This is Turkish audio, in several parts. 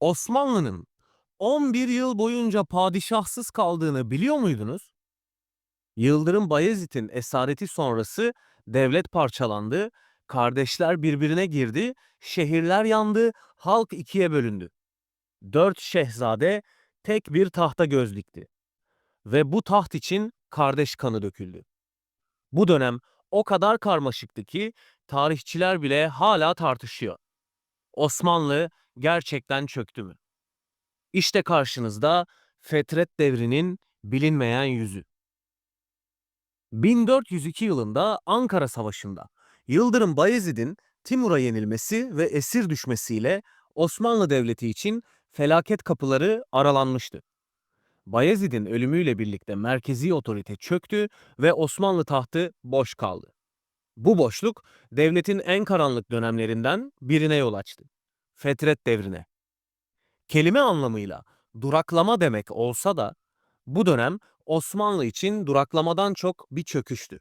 Osmanlı'nın 11 yıl boyunca padişahsız kaldığını biliyor muydunuz? Yıldırım Bayezid'in esareti sonrası devlet parçalandı, kardeşler birbirine girdi, şehirler yandı, halk ikiye bölündü. 4 şehzade tek bir tahta göz dikti ve bu taht için kardeş kanı döküldü. Bu dönem o kadar karmaşıktı ki tarihçiler bile hala tartışıyor. Osmanlı gerçekten çöktü mü? İşte karşınızda Fetret Devri'nin bilinmeyen yüzü. 1402 yılında Ankara Savaşı'nda Yıldırım Bayezid'in Timur'a yenilmesi ve esir düşmesiyle Osmanlı Devleti için felaket kapıları aralanmıştı. Bayezid'in ölümüyle birlikte merkezi otorite çöktü ve Osmanlı tahtı boş kaldı. Bu boşluk devletin en karanlık dönemlerinden birine yol açtı. Fetret Devri'ne. Kelime anlamıyla duraklama demek olsa da bu dönem Osmanlı için duraklamadan çok bir çöküştü.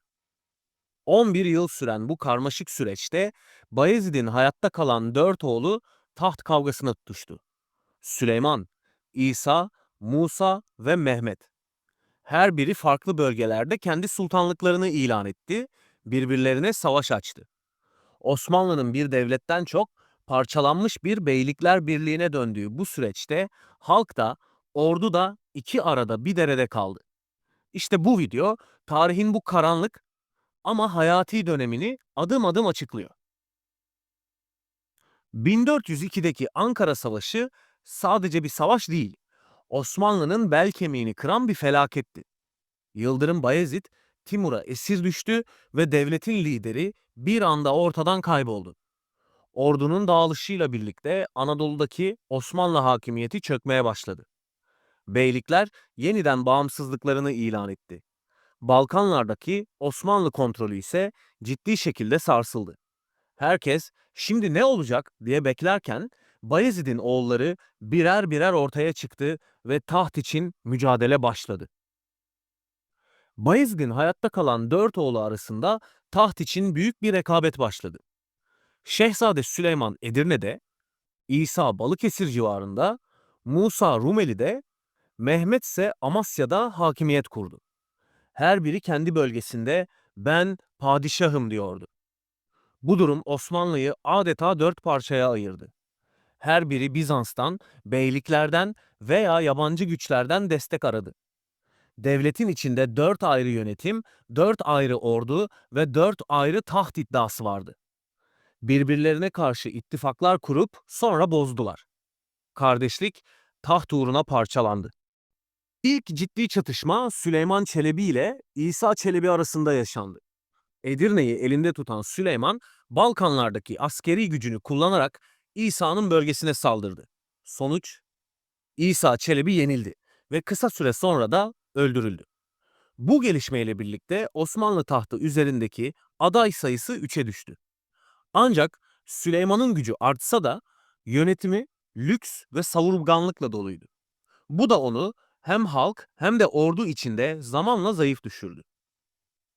11 yıl süren bu karmaşık süreçte Bayezid'in hayatta kalan 4 oğlu taht kavgasına tutuştu. Süleyman, İsa, Musa ve Mehmet. Her biri farklı bölgelerde kendi sultanlıklarını ilan etti, birbirlerine savaş açtı. Osmanlı'nın bir devletten çok parçalanmış bir beylikler birliğine döndüğü bu süreçte halk da ordu da iki arada bir derede kaldı. İşte bu video tarihin bu karanlık ama hayati dönemini adım adım açıklıyor. 1402'deki Ankara Savaşı sadece bir savaş değil, Osmanlı'nın bel kemiğini kıran bir felaketti. Yıldırım Bayezid Timur'a esir düştü ve devletin lideri bir anda ortadan kayboldu. Ordunun dağılışıyla birlikte Anadolu'daki Osmanlı hakimiyeti çökmeye başladı. Beylikler yeniden bağımsızlıklarını ilan etti. Balkanlardaki Osmanlı kontrolü ise ciddi şekilde sarsıldı. Herkes şimdi ne olacak diye beklerken Bayezid'in oğulları birer birer ortaya çıktı ve taht için mücadele başladı. Bayezid'in hayatta kalan 4 oğlu arasında taht için büyük bir rekabet başladı. Şehzade Süleyman Edirne'de, İsa Balıkesir civarında, Musa Rumeli'de, Mehmet ise Amasya'da hakimiyet kurdu. Her biri kendi bölgesinde ben padişahım diyordu. Bu durum Osmanlı'yı adeta 4 parçaya ayırdı. Her biri Bizans'tan, beyliklerden veya yabancı güçlerden destek aradı. Devletin içinde 4 ayrı yönetim, 4 ayrı ordu ve 4 ayrı taht iddiası vardı. Birbirlerine karşı ittifaklar kurup sonra bozdular. Kardeşlik taht uğruna parçalandı. İlk ciddi çatışma Süleyman Çelebi ile İsa Çelebi arasında yaşandı. Edirne'yi elinde tutan Süleyman, Balkanlardaki askeri gücünü kullanarak İsa'nın bölgesine saldırdı. Sonuç, İsa Çelebi yenildi ve kısa süre sonra da öldürüldü. Bu gelişmeyle birlikte Osmanlı tahtı üzerindeki aday sayısı 3'e düştü. Ancak Süleyman'ın gücü artsa da yönetimi lüks ve savurganlıkla doluydu. Bu da onu hem halk hem de ordu içinde zamanla zayıf düşürdü.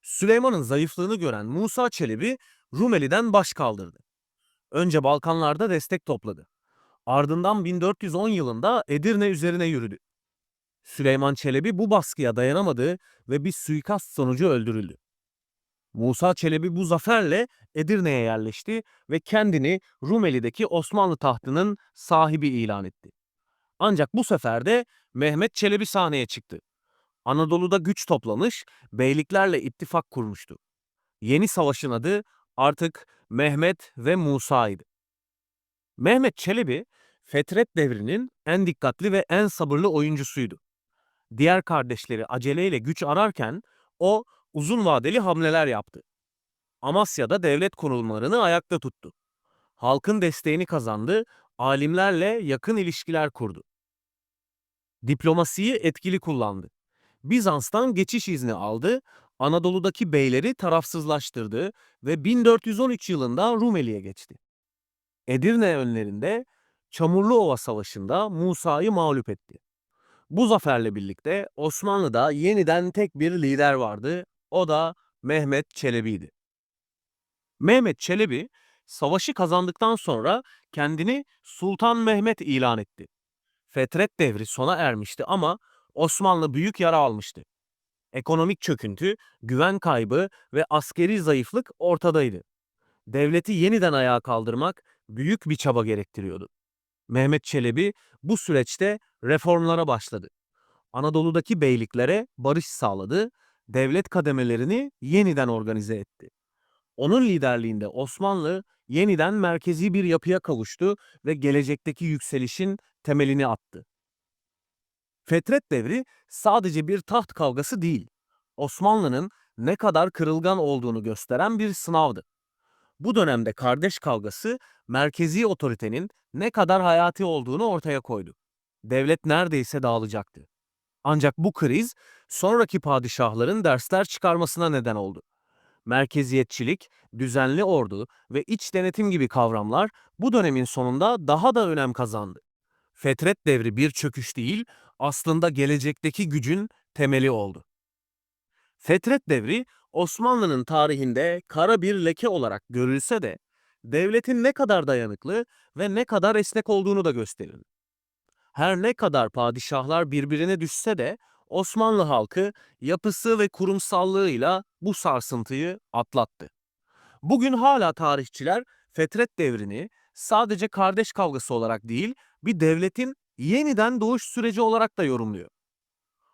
Süleyman'ın zayıflığını gören Musa Çelebi Rumeli'den baş kaldırdı. Önce Balkanlarda destek topladı. Ardından 1410 yılında Edirne üzerine yürüdü. Süleyman Çelebi bu baskıya dayanamadı ve bir suikast sonucu öldürüldü. Musa Çelebi bu zaferle Edirne'ye yerleşti ve kendini Rumeli'deki Osmanlı tahtının sahibi ilan etti. Ancak bu sefer de Mehmet Çelebi sahneye çıktı. Anadolu'da güç toplamış, beyliklerle ittifak kurmuştu. Yeni savaşın adı artık Mehmet ve Musa'ydı. Mehmet Çelebi, Fetret Devri'nin en dikkatli ve en sabırlı oyuncusuydu. Diğer kardeşleri aceleyle güç ararken o uzun vadeli hamleler yaptı. Amasya'da devlet kurumlarını ayakta tuttu. Halkın desteğini kazandı, alimlerle yakın ilişkiler kurdu. Diplomasiyi etkili kullandı. Bizans'tan geçiş izni aldı, Anadolu'daki beyleri tarafsızlaştırdı ve 1413 yılında Rumeli'ye geçti. Edirne önlerinde Çamurluova Savaşı'nda Musa'yı mağlup etti. Bu zaferle birlikte Osmanlı'da yeniden tek bir lider vardı, o da Mehmet Çelebi'ydi. Mehmet Çelebi, Savaşı kazandıktan sonra kendini Sultan Mehmet ilan etti. Fetret devri sona ermişti ama Osmanlı büyük yara almıştı. Ekonomik çöküntü, güven kaybı ve askeri zayıflık ortadaydı. Devleti yeniden ayağa kaldırmak büyük bir çaba gerektiriyordu. Mehmet Çelebi bu süreçte reformlara başladı. Anadolu'daki beyliklere barış sağladı, devlet kademelerini yeniden organize etti. Onun liderliğinde Osmanlı yeniden merkezi bir yapıya kavuştu ve gelecekteki yükselişin temelini attı. Fetret devri sadece bir taht kavgası değil, Osmanlı'nın ne kadar kırılgan olduğunu gösteren bir sınavdı. Bu dönemde kardeş kavgası merkezi otoritenin ne kadar hayati olduğunu ortaya koydu. Devlet neredeyse dağılacaktı. Ancak bu kriz sonraki padişahların dersler çıkarmasına neden oldu. Merkeziyetçilik, düzenli ordu ve iç denetim gibi kavramlar bu dönemin sonunda daha da önem kazandı. Fetret devri bir çöküş değil, aslında gelecekteki gücün temeli oldu. Fetret devri Osmanlı'nın tarihinde kara bir leke olarak görülse de devletin ne kadar dayanıklı ve ne kadar esnek olduğunu da gösterir. Her ne kadar padişahlar birbirine düşse de Osmanlı halkı yapısı ve kurumsallığıyla bu sarsıntıyı atlattı. Bugün hala tarihçiler Fetret devrini sadece kardeş kavgası olarak değil, bir devletin yeniden doğuş süreci olarak da yorumluyor.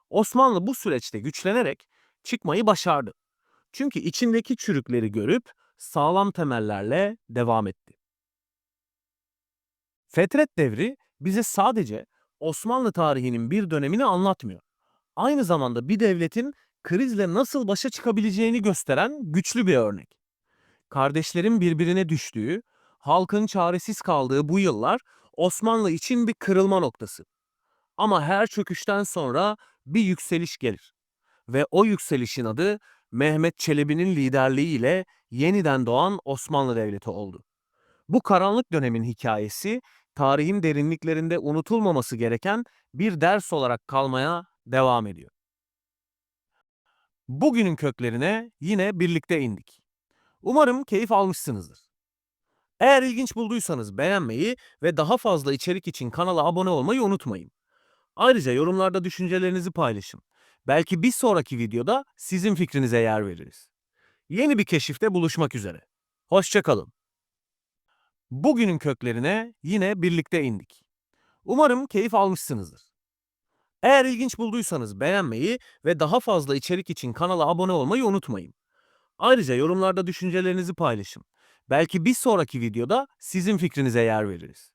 Osmanlı bu süreçte güçlenerek çıkmayı başardı. Çünkü içindeki çürükleri görüp sağlam temellerle devam etti. Fetret devri bize sadece Osmanlı tarihinin bir dönemini anlatmıyor. Aynı zamanda bir devletin krizle nasıl başa çıkabileceğini gösteren güçlü bir örnek. Kardeşlerin birbirine düştüğü, halkın çaresiz kaldığı bu yıllar Osmanlı için bir kırılma noktası. Ama her çöküşten sonra bir yükseliş gelir. Ve o yükselişin adı Mehmet Çelebi'nin liderliğiyle yeniden doğan Osmanlı Devleti oldu. Bu karanlık dönemin hikayesi, tarihin derinliklerinde unutulmaması gereken bir ders olarak kalmaya devam ediyor. Bugünün köklerine yine birlikte indik. Umarım keyif almışsınızdır. Eğer ilginç bulduysanız beğenmeyi ve daha fazla içerik için kanala abone olmayı unutmayın. Ayrıca yorumlarda düşüncelerinizi paylaşın. Belki bir sonraki videoda sizin fikrinize yer veririz. Yeni bir keşifte buluşmak üzere. Hoşça kalın. Bugünün köklerine yine birlikte indik. Umarım keyif almışsınızdır. Eğer ilginç bulduysanız beğenmeyi ve daha fazla içerik için kanala abone olmayı unutmayın. Ayrıca yorumlarda düşüncelerinizi paylaşın. Belki bir sonraki videoda sizin fikrinize yer veririz.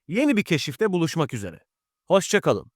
Yeni bir keşifte buluşmak üzere. Hoşça kalın.